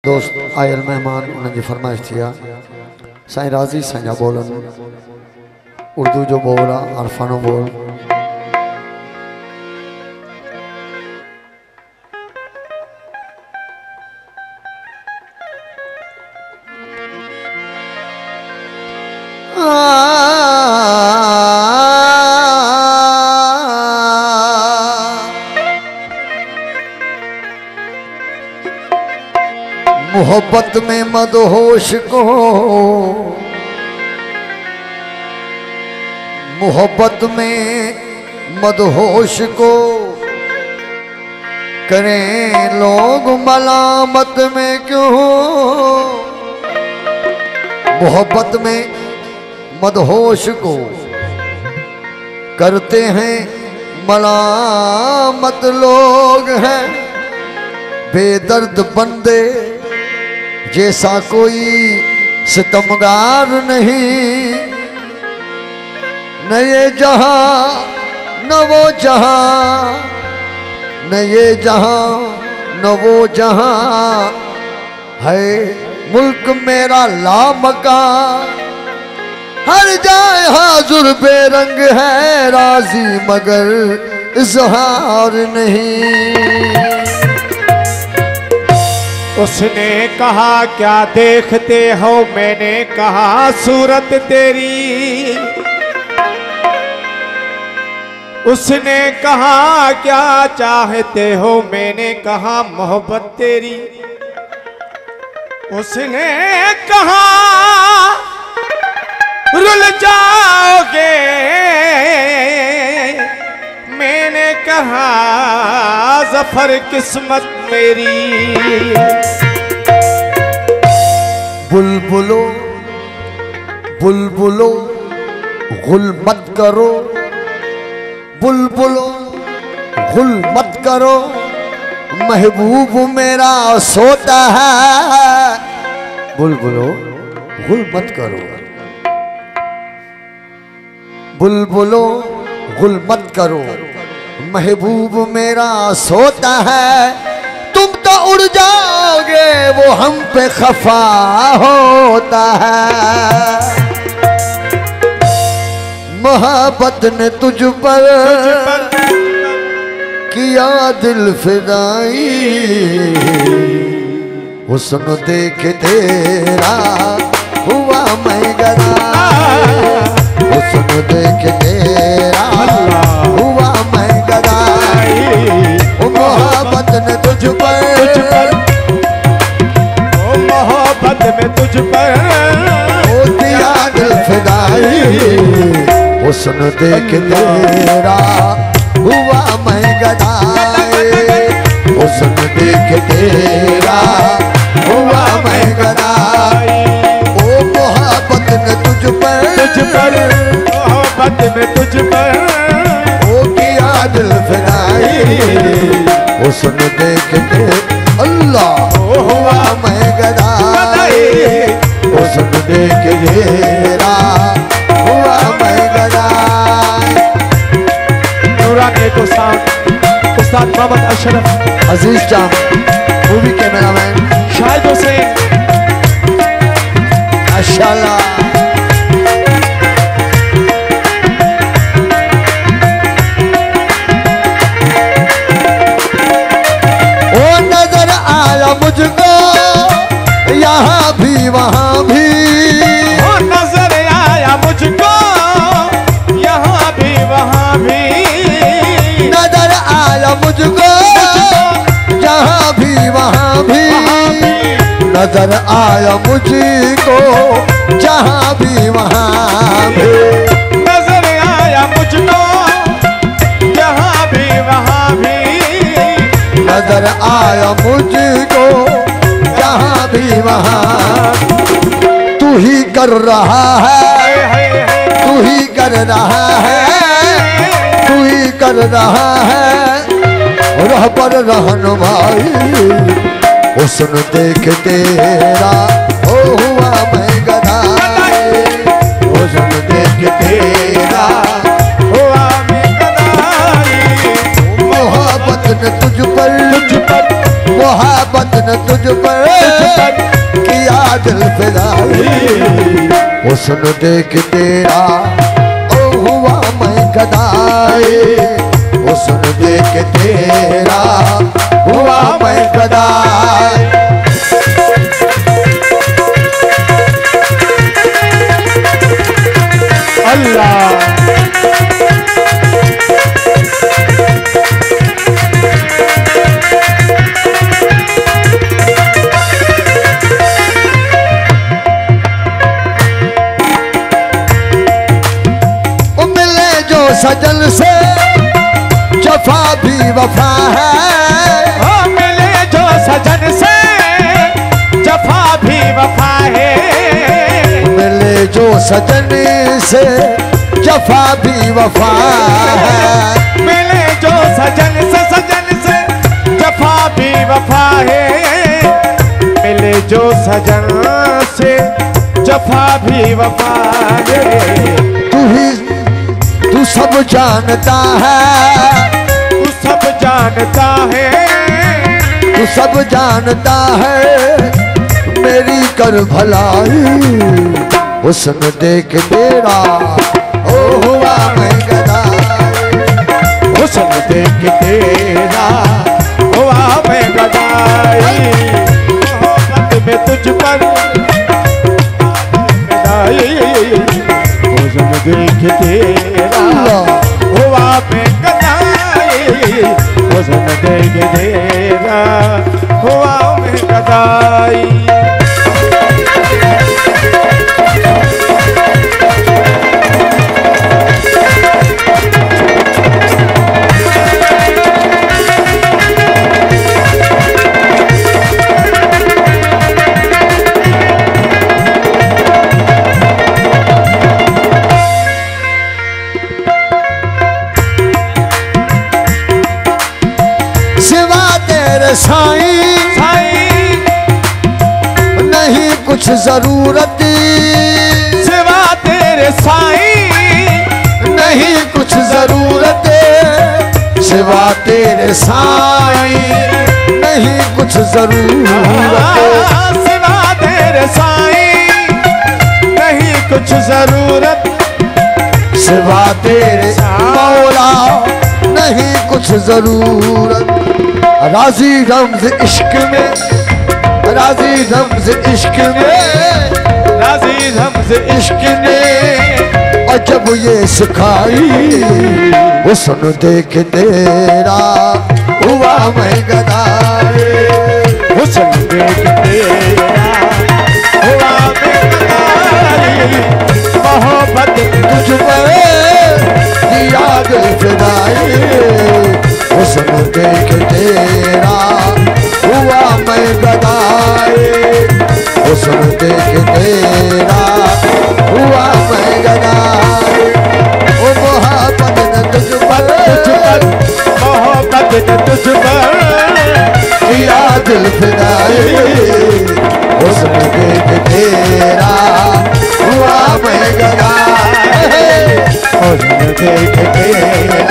दोस्त आयल मेहमान उन्हें फरमाइश थी साईं राजी साईं बोलन उर्दू जो बोला अरफानो बोल मोहब्बत में मदहोश को मोहब्बत में मदहोश को करें लोग मलामत में क्यों। मोहब्बत में मदहोश को करते हैं मलामत लोग हैं बेदर्द बंदे जैसा कोई सितमगार नहीं। न ये जहां न वो जहां न ये जहां न वो जहां है मुल्क मेरा लामकान। हर जाए हाजुर बेरंग है राजी मगर इजहार नहीं। उसने कहा क्या देखते हो, मैंने कहा सूरत तेरी। उसने कहा क्या चाहते हो, मैंने कहा मोहब्बत तेरी। उसने कहा रुल जाओगे, मैंने कहा ज़फ़र किस्मत मेरी। बुलबुलो बुलबुलो गुल मत करो, बुलबुलो गुल मत करो, महबूब मेरा सोता है। बुलबुलो गुल मत करो, बुलबुलो गुल मत करो, महबूब मेरा सोता है। तुम तो उड़ जाओगे वो हम पे खफा होता है। मोहब्बत ने तुझ पर किया दिल फिदाई। हुस्न देख तेरा हुआ मैं गदा, हुस्न देख तेरा हुआ मैं गदा। मोहब्बत ने तुझ पर मोहब्बत में तुझ पर दिया दिल फिदाई। हुस्न देख तेरा हुआ मैं गदा, हुस्न देख तेरा हुआ मैं गदा। ओ मोहब्बत ने तुझ पर मोहब्बत में तुझ पर ओ किया दिल फिदाई। हुस्न देख के अल्लाह हुआ मैं गदा, हुस्न देख तेरा हुआ मैं गदा। नूरानी को साउंड उस्ताद मोहम्मद अशरफ अजीज जान मूवी कैमरामैन शाहिद हुसैन माशाल्लाह। मुझको यहाँ भी वहाँ भी वो नजर आया मुझको, यहाँ भी वहाँ भी नजर आया मुझको, यहाँ भी वहाँ भी नजर आया मुझको, जहाँ भी वहाँ भी नजर आया मुझको, यहाँ भी वहाँ भी नजर आया मुझको, जहाँ भी वहाँ। तू ही कर रहा है, तू ही कर रहा है, तू ही कर रहा है रहबर रहनुमाई। हुस्न देख तेरा ओ हुआ मैं गदा, हुस्न देख तेरा हुआ मैं गदा। मोहब्बत ने तुझ पर मोहब्बत ने तुझ पर किया दिल फिदाई, हुस्न देख तेरा ओ हुआ मैं गदाई, हुस्न देख तेरा हुआ मैं गदाई। अल्लाह सजन से जफा भी वफा है, मिले जो सजन से जफा भी वफा है, मिले जो सजन से जफा भी वफा है, मिले जो सजन से जफा भी वफा है, मिले जो सजन से जफा भी वफा है। तू सब जानता है, तू सब जानता है, तू सब जानता है मेरी कर भलाई, हुस्न देख तेरा ओ हुआ मैं गदाई, हुस्न देख तेरा हुआ मैं गदाई, मोहब्बत में तुझ पर गदाई, हुस्न देख तेरा हुआ मैं गदाई, हुस्न देख तेरा हुआ मैं गदाई। साईं नहीं कुछ जरूरत, सिवा तेरे साईं नहीं कुछ जरूरत, सिवा तेरे साईं नहीं कुछ जरूरत, सिवा तेरे साईं नहीं कुछ जरूरत, सिवा तेरे मौला नहीं कुछ जरूरत। राजी रम्ज़ इश्क में, राजी रम्ज़ इश्क में, राजी रम्ज़ इश्क ने और जब ये सिखाई, हुस्न देख तेरा हुआ मैं गदाई, हुस्न देख तेरा हुआ मैं गदाई, मोहब्बत तुझ पर किया दिल फिदाई, हुस्न देख तेरा हुआ मैं गदाई, हुस्न देख तेरा हुआ मैं गदाई। ओ मोहब्बत ने तुझ पर मोहब्बत ने तुझ पर किया दिल फिदाई, हुस्न देख तेरा हुआ मैं गदाई, हुस्न देख तेरा